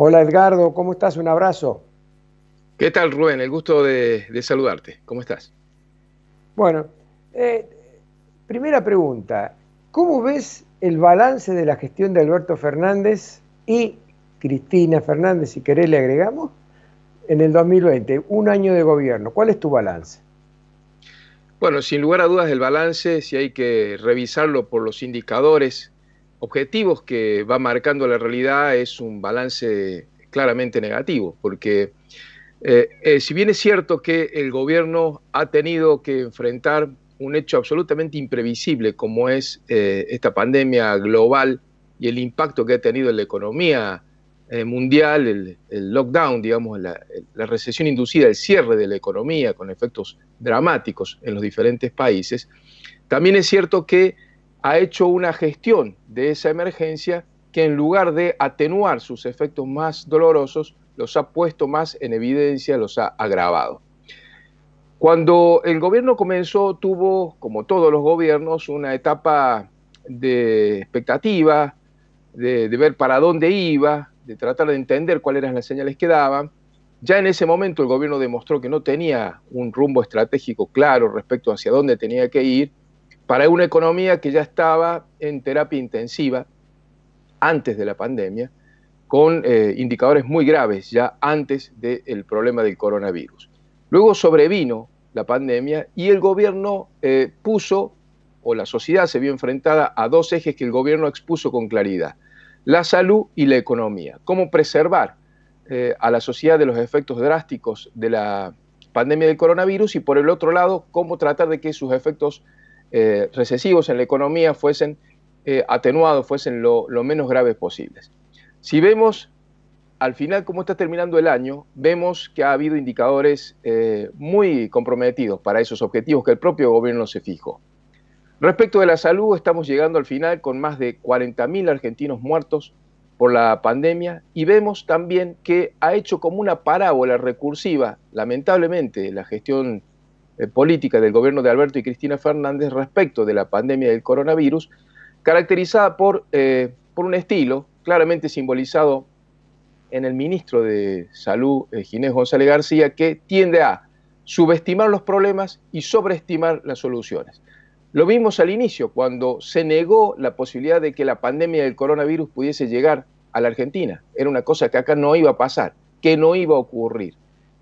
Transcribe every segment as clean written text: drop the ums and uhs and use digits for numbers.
Hola Edgardo, ¿cómo estás? Un abrazo. ¿Qué tal, Rubén? El gusto de saludarte. ¿Cómo estás? Bueno, eh, primera pregunta, ¿cómo ves el balance de la gestión de Alberto Fernández y Cristina Fernández, si querés le agregamos, en el 2020, un año de gobierno? ¿Cuál es tu balance? Bueno, sin lugar a dudas, el balance, si hay que revisarlo por los indicadores objetivos que va marcando la realidad, es un balance claramente negativo, porque si bien es cierto que el gobierno ha tenido que enfrentar un hecho absolutamente imprevisible como es esta pandemia global y el impacto que ha tenido en la economía mundial, el lockdown, digamos, la recesión inducida, el cierre de la economía con efectos dramáticos en los diferentes países, también es cierto que ha hecho una gestión de esa emergencia que en lugar de atenuar sus efectos más dolorosos, los ha puesto más en evidencia, los ha agravado. Cuando el gobierno comenzó, tuvo, como todos los gobiernos, una etapa de expectativa, de ver para dónde iba, de tratar de entender cuáles eran las señales que daban. Ya en ese momento el gobierno demostró que no tenía un rumbo estratégico claro respecto hacia dónde tenía que ir para una economía que ya estaba en terapia intensiva antes de la pandemia, con indicadores muy graves ya antes del problema del coronavirus. Luego sobrevino la pandemia y el gobierno puso, o la sociedad se vio enfrentada a dos ejes que el gobierno expuso con claridad: la salud y la economía. Cómo preservar a la sociedad de los efectos drásticos de la pandemia del coronavirus y por el otro lado, cómo tratar de que sus efectos recesivos en la economía fuesen atenuados, fuesen lo menos graves posibles. Si vemos al final cómo está terminando el año, vemos que ha habido indicadores muy comprometidos para esos objetivos que el propio gobierno se fijó. Respecto de la salud, estamos llegando al final con más de 40.000 argentinos muertos por la pandemia y vemos también que ha hecho como una parábola recursiva, lamentablemente, la gestión política del gobierno de Alberto y Cristina Fernández respecto de la pandemia del coronavirus, caracterizada por un estilo claramente simbolizado en el ministro de Salud, Ginés González García, que tiende a subestimar los problemas y sobreestimar las soluciones. Lo vimos al inicio, cuando se negó la posibilidad de que la pandemia del coronavirus pudiese llegar a la Argentina. Era una cosa que acá no iba a pasar, que no iba a ocurrir.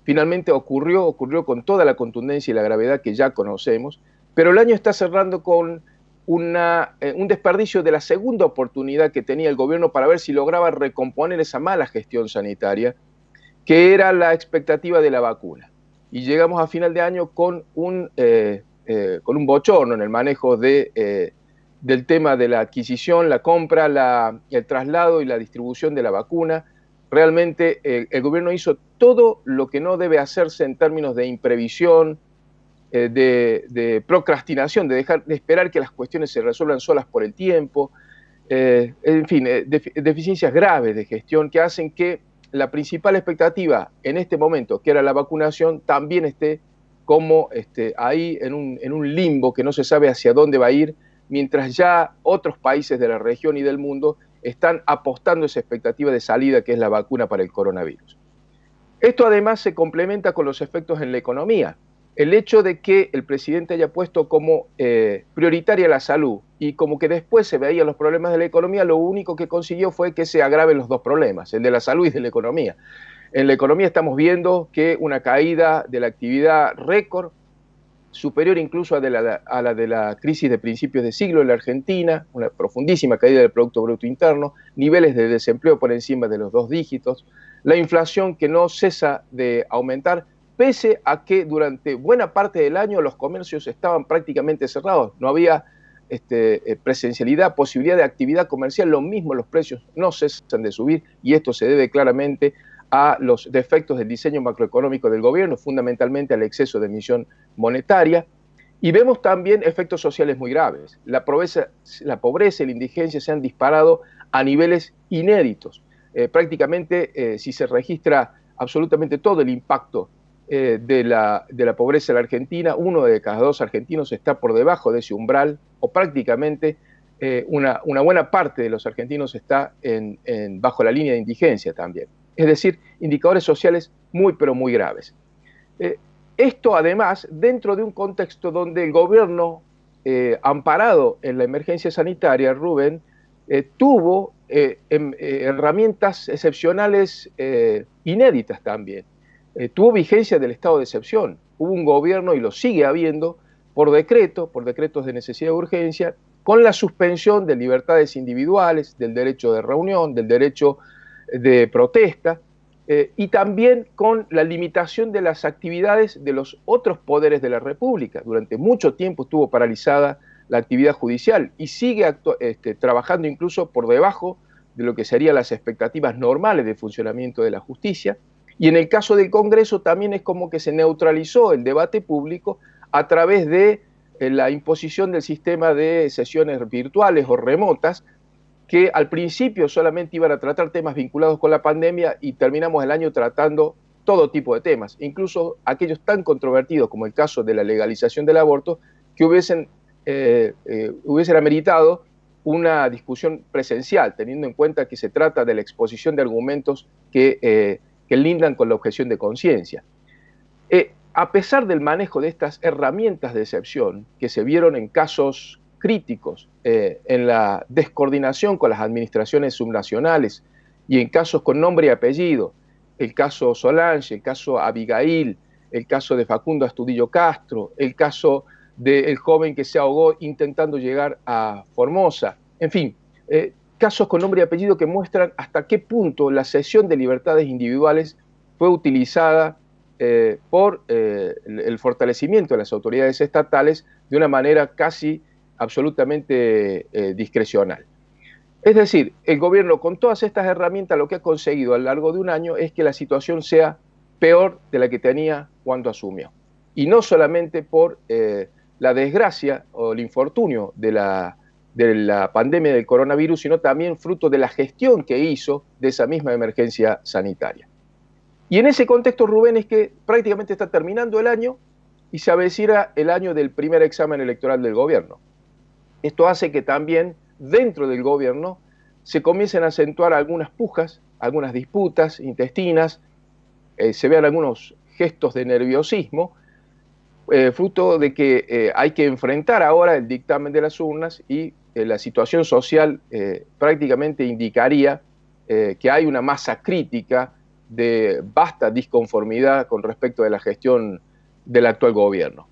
Finalmente ocurrió con toda la contundencia y la gravedad que ya conocemos, pero el año está cerrando con un desperdicio de la segunda oportunidad que tenía el gobierno para ver si lograba recomponer esa mala gestión sanitaria, que era la expectativa de la vacuna. Y llegamos a final de año con un bochorno en el manejo del tema de la adquisición, la compra, el traslado y la distribución de la vacuna. Realmente el gobierno hizo todo lo que no debe hacerse en términos de imprevisión, de procrastinación, de esperar que las cuestiones se resuelvan solas por el tiempo, en fin, deficiencias graves de gestión que hacen que la principal expectativa en este momento, que era la vacunación, también esté como ahí en un limbo que no se sabe hacia dónde va a ir, mientras ya otros países de la región y del mundo están apostando a esa expectativa de salida que es la vacuna para el coronavirus. Esto además se complementa con los efectos en la economía. El hecho de que el presidente haya puesto como prioritaria la salud y como que después se veían los problemas de la economía, lo único que consiguió fue que se agraven los dos problemas, el de la salud y de la economía. En la economía estamos viendo que una caída de la actividad récord, superior incluso a la de la crisis de principios de siglo en la Argentina, una profundísima caída del Producto Bruto Interno, niveles de desempleo por encima de los 2 dígitos, la inflación que no cesa de aumentar, pese a que durante buena parte del año los comercios estaban prácticamente cerrados, no había presencialidad, posibilidad de actividad comercial, lo mismo los precios no cesan de subir y esto se debe claramente a los defectos del diseño macroeconómico del gobierno, fundamentalmente al exceso de emisión monetaria. Y vemos también efectos sociales muy graves. La pobreza y la indigencia se han disparado a niveles inéditos. Prácticamente, si se registra absolutamente todo el impacto de la pobreza en la Argentina, uno de cada dos argentinos está por debajo de ese umbral, o prácticamente una buena parte de los argentinos está bajo la línea de indigencia también. es decir, indicadores sociales muy pero muy graves. Esto además dentro de un contexto donde el gobierno, amparado en la emergencia sanitaria, Rubén, tuvo herramientas excepcionales inéditas también. Tuvo vigencia del estado de excepción. Hubo un gobierno, y lo sigue habiendo, por decretos de necesidad de urgencia, con la suspensión de libertades individuales, del derecho de reunión, del derecho de protesta, y también con la limitación de las actividades de los otros poderes de la República. Durante mucho tiempo estuvo paralizada la actividad judicial y sigue trabajando incluso por debajo de lo que serían las expectativas normales de funcionamiento de la justicia. Y en el caso del Congreso también es como que se neutralizó el debate público a través de la imposición del sistema de sesiones virtuales o remotas, que al principio solamente iban a tratar temas vinculados con la pandemia y terminamos el año tratando todo tipo de temas, incluso aquellos tan controvertidos como el caso de la legalización del aborto, que hubiesen ameritado una discusión presencial, teniendo en cuenta que se trata de la exposición de argumentos que lindan con la objeción de conciencia. A pesar del manejo de estas herramientas de excepción que se vieron en casos críticos, en la descoordinación con las administraciones subnacionales y en casos con nombre y apellido, el caso Solange, el caso Abigail, el caso de Facundo Astudillo Castro, el caso del joven que se ahogó intentando llegar a Formosa, en fin, casos con nombre y apellido que muestran hasta qué punto la cesión de libertades individuales fue utilizada por el fortalecimiento de las autoridades estatales de una manera casi absolutamente discrecional. Es decir, el gobierno con todas estas herramientas lo que ha conseguido a lo largo de un año es que la situación sea peor de la que tenía cuando asumió. Y no solamente por la desgracia o el infortunio de la pandemia del coronavirus, sino también fruto de la gestión que hizo de esa misma emergencia sanitaria. Y en ese contexto, Rubén, es que prácticamente está terminando el año y se avecina el año del primer examen electoral del gobierno. Esto hace que también dentro del gobierno se comiencen a acentuar algunas pujas, algunas disputas intestinas, se vean algunos gestos de nerviosismo, fruto de que hay que enfrentar ahora el dictamen de las urnas y la situación social prácticamente indicaría que hay una masa crítica de vasta disconformidad con respecto de la gestión del actual gobierno.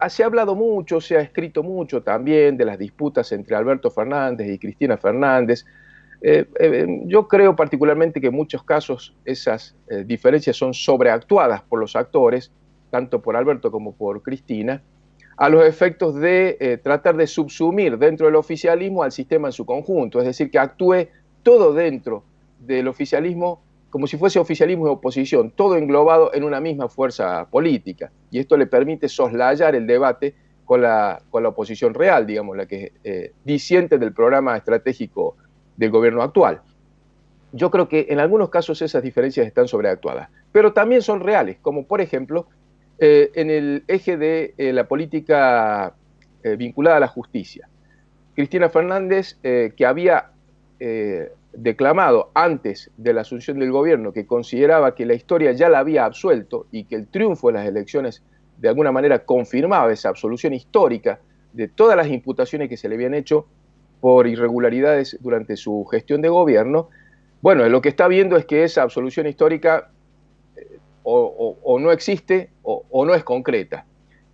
Se ha hablado mucho, se ha escrito mucho también de las disputas entre Alberto Fernández y Cristina Fernández. Yo creo particularmente que en muchos casos esas diferencias son sobreactuadas por los actores, tanto por Alberto como por Cristina, a los efectos de tratar de subsumir dentro del oficialismo al sistema en su conjunto, es decir, que actúe todo dentro del oficialismo como si fuese oficialismo y oposición, todo englobado en una misma fuerza política. Y esto le permite soslayar el debate con la oposición real, digamos, la que disiente del programa estratégico del gobierno actual. Yo creo que en algunos casos esas diferencias están sobreactuadas, pero también son reales, como por ejemplo en el eje de la política vinculada a la justicia. Cristina Fernández, que había declamado antes de la asunción del gobierno que consideraba que la historia ya la había absuelto y que el triunfo en las elecciones de alguna manera confirmaba esa absolución histórica de todas las imputaciones que se le habían hecho por irregularidades durante su gestión de gobierno. Bueno, lo que está viendo es que esa absolución histórica o no existe o no es concreta,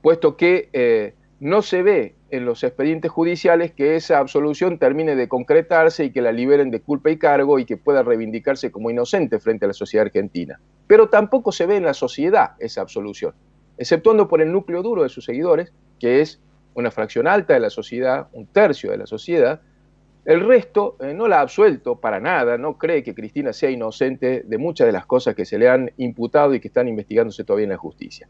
puesto que no se ve en los expedientes judiciales que esa absolución termine de concretarse y que la liberen de culpa y cargo y que pueda reivindicarse como inocente frente a la sociedad argentina. Pero tampoco se ve en la sociedad esa absolución, exceptuando por el núcleo duro de sus seguidores, que es una fracción alta de la sociedad, un tercio de la sociedad. El resto no la ha absuelto para nada, no cree que Cristina sea inocente de muchas de las cosas que se le han imputado y que están investigándose todavía en la justicia.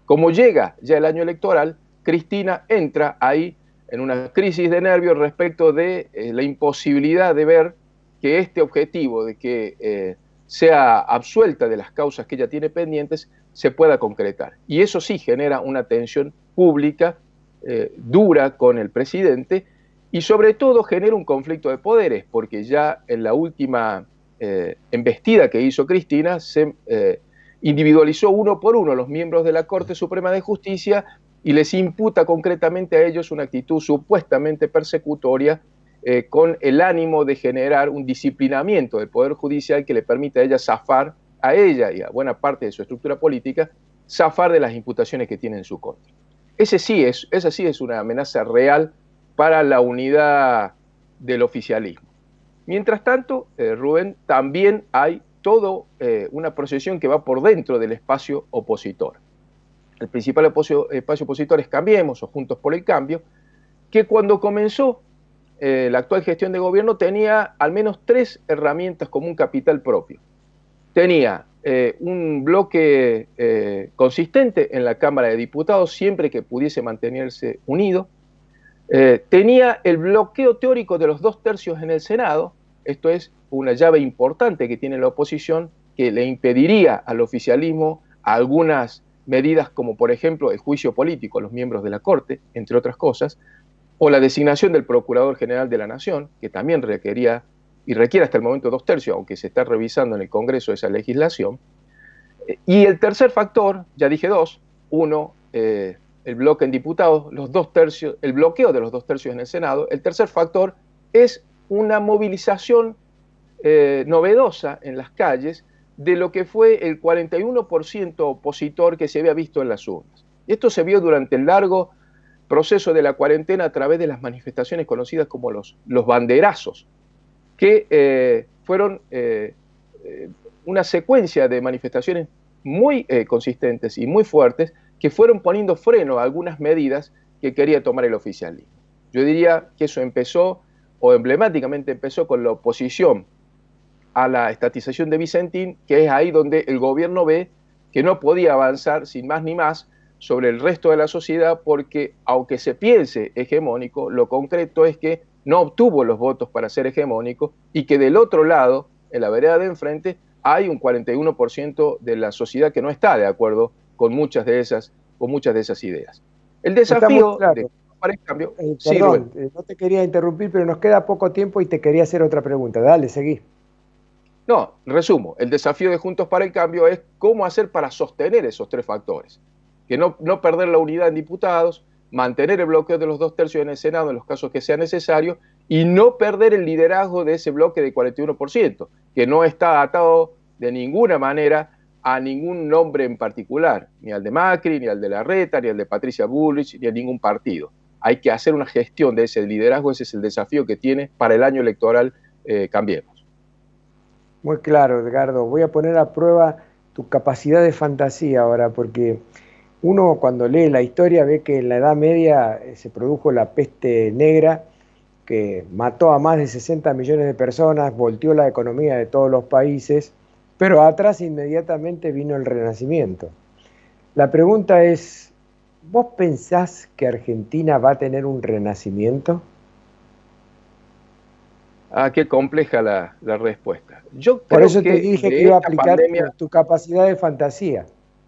Como llega ya el año electoral, Cristina entra ahí en una crisis de nervios respecto de la imposibilidad de ver que este objetivo de que sea absuelta de las causas que ella tiene pendientes se pueda concretar. Y eso sí genera una tensión pública dura con el presidente y sobre todo genera un conflicto de poderes, porque ya en la última embestida que hizo Cristina, se individualizó uno por uno los miembros de la Corte Suprema de Justicia y les imputa concretamente a ellos una actitud supuestamente persecutoria, con el ánimo de generar un disciplinamiento del Poder Judicial que le permita a ella zafar, a ella y a buena parte de su estructura política, zafar de las imputaciones que tiene en su contra. Esa sí es una amenaza real para la unidad del oficialismo. Mientras tanto, Rubén, también hay toda una procesión que va por dentro del espacio opositor. El principal espacio opositor es Cambiemos o Juntos por el Cambio, que cuando comenzó la actual gestión de gobierno tenía al menos 3 herramientas como un capital propio. Tenía un bloque consistente en la Cámara de Diputados siempre que pudiese mantenerse unido. Tenía el bloqueo teórico de los 2/3 en el Senado. Esto es una llave importante que tiene la oposición que le impediría al oficialismo algunas medidas como por ejemplo el juicio político a los miembros de la Corte, entre otras cosas, o la designación del Procurador General de la Nación, que también requería y requiere hasta el momento 2/3, aunque se está revisando en el Congreso esa legislación. Y el tercer factor, ya dije 2, uno, el bloque en diputados, los 2/3, el bloqueo de los 2/3 en el Senado. El tercer factor es una movilización novedosa en las calles de lo que fue el 41% opositor que se había visto en las urnas. Y esto se vio durante el largo proceso de la cuarentena a través de las manifestaciones conocidas como los banderazos, que fueron una secuencia de manifestaciones muy consistentes y muy fuertes que fueron poniendo freno a algunas medidas que quería tomar el oficialismo. Yo diría que eso empezó, o emblemáticamente empezó, con la oposición a la estatización de Vicentín, que es ahí donde el gobierno ve que no podía avanzar sin más ni más sobre el resto de la sociedad, porque aunque se piense hegemónico, lo concreto es que no obtuvo los votos para ser hegemónico y que del otro lado, en la vereda de enfrente, hay un 41% de la sociedad que no está de acuerdo con muchas de esas ideas. El Está muy desafío claro. para el cambio, sí, Rubén. Perdón, no te quería interrumpir, pero nos queda poco tiempo y te quería hacer otra pregunta. Dale, seguí. No, resumo, el desafío de Juntos para el Cambio es cómo hacer para sostener esos 3 factores. Que no perder la unidad en diputados, mantener el bloqueo de los 2/3 en el Senado en los casos que sea necesario y no perder el liderazgo de ese bloque de 41%, que no está atado de ninguna manera a ningún nombre en particular, ni al de Macri, ni al de Larreta, ni al de Patricia Bullrich, ni a ningún partido. Hay que hacer una gestión de ese liderazgo, ese es el desafío que tiene para el año electoral Cambiemos. Muy claro, Edgardo. Voy a poner a prueba tu capacidad de fantasía ahora, porque uno cuando lee la historia ve que en la Edad Media se produjo la peste negra que mató a más de 60 millones de personas, volteó la economía de todos los países, pero atrás inmediatamente vino el Renacimiento. La pregunta es, ¿vos pensás que Argentina va a tener un renacimiento? Ah, qué compleja la respuesta. Yo Por creo eso te que dije que de iba a esta aplicar pandemia, tu capacidad de fantasía.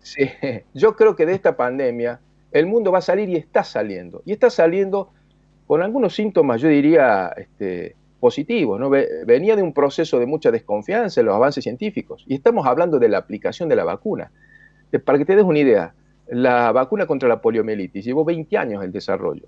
sí, yo creo que de esta pandemia el mundo va a salir y está saliendo. Y está saliendo con algunos síntomas, yo diría, positivos, ¿no? Venía de un proceso de mucha desconfianza en los avances científicos. Y estamos hablando de la aplicación de la vacuna. Para que te des una idea, la vacuna contra la poliomielitis llevó 20 años el desarrollo.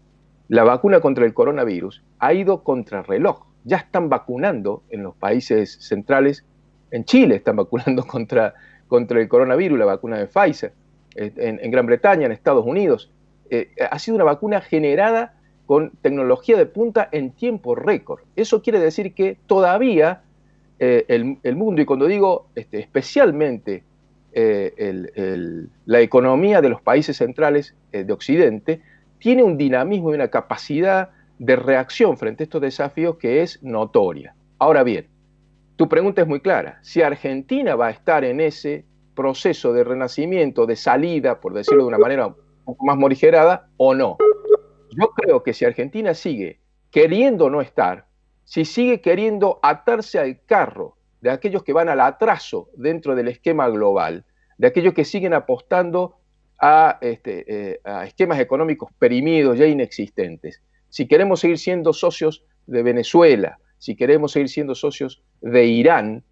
La vacuna contra el coronavirus ha ido contrarreloj. Ya están vacunando en los países centrales. En Chile están vacunando contra el coronavirus, la vacuna de Pfizer. En Gran Bretaña, en Estados Unidos. Ha sido una vacuna generada con tecnología de punta en tiempo récord. Eso quiere decir que todavía el mundo, y cuando digo especialmente la economía de los países centrales de Occidente, tiene un dinamismo y una capacidad de reacción frente a estos desafíos que es notoria. Ahora bien, tu pregunta es muy clara. Si Argentina va a estar en ese proceso de renacimiento, de salida, por decirlo de una manera un poco más morigerada, o no. Yo creo que si Argentina sigue queriendo no estar, si sigue queriendo atarse al carro de aquellos que van al atraso dentro del esquema global, de aquellos que siguen apostando a esquemas económicos perimidos, ya inexistentes, si queremos seguir siendo socios de Venezuela, si queremos seguir siendo socios de Irán,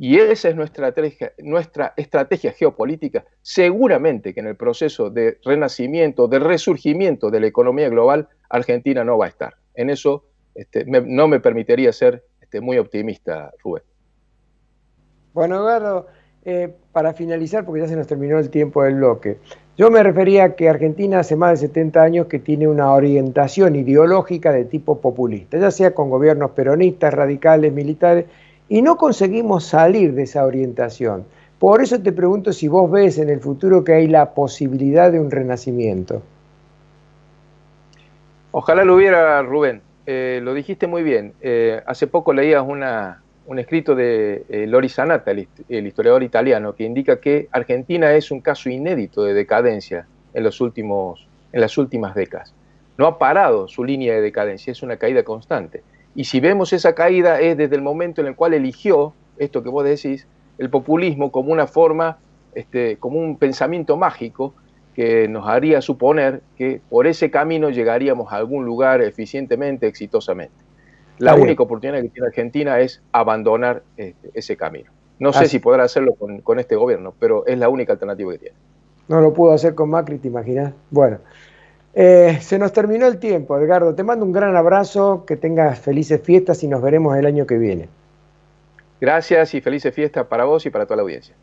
Y esa es nuestra estrategia geopolítica. Seguramente que en el proceso de renacimiento, de resurgimiento de la economía global, Argentina no va a estar. En eso no me permitiría ser muy optimista, Rubén. Bueno, Eduardo, para finalizar, porque ya se nos terminó el tiempo del bloque, yo me refería a que Argentina hace más de 70 años que tiene una orientación ideológica de tipo populista, ya sea con gobiernos peronistas, radicales, militares, y no conseguimos salir de esa orientación. Por eso te pregunto si vos ves en el futuro que hay la posibilidad de un renacimiento. Ojalá lo hubiera, Rubén. Lo dijiste muy bien. Hace poco leías un escrito de Lori Sanata, el historiador italiano, que indica que Argentina es un caso inédito de decadencia en las últimas décadas. No ha parado su línea de decadencia, es una caída constante. Y si vemos esa caída es desde el momento en el cual eligió, esto que vos decís, el populismo como una forma, como un pensamiento mágico que nos haría suponer que por ese camino llegaríamos a algún lugar eficientemente, exitosamente. Está La bien. única oportunidad que tiene Argentina es abandonar ese camino. No sé si Así. podrá hacerlo con este gobierno, pero es la única alternativa que tiene. No lo pudo hacer con Macri, ¿te imaginas? Bueno, se nos terminó el tiempo, Edgardo. Te mando un gran abrazo, que tengas felices fiestas y nos veremos el año que viene. Gracias y felices fiestas para vos y para toda la audiencia.